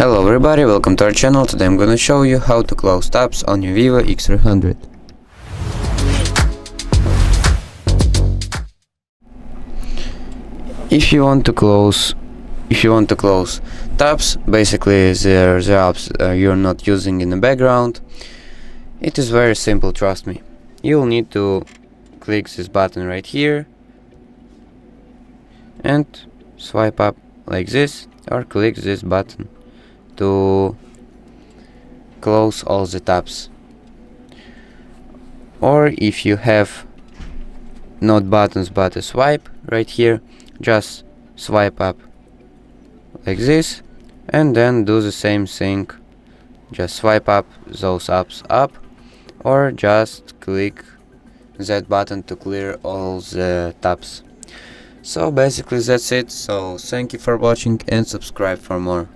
Hello everybody, welcome to our channel. Today I'm gonna show you how to close tabs on your VIVO X300. If you want to close tabs, basically the apps you're not using in the background, it is very simple, trust me. You'll need to click this button right here and swipe up like this, or click this button to close all the tabs. Or if you have not buttons but a swipe right here, just swipe up like this and then do the same thing, just swipe up those apps up, or just click that button to clear all the tabs. So basically that's it. So thank you for watching and subscribe for more.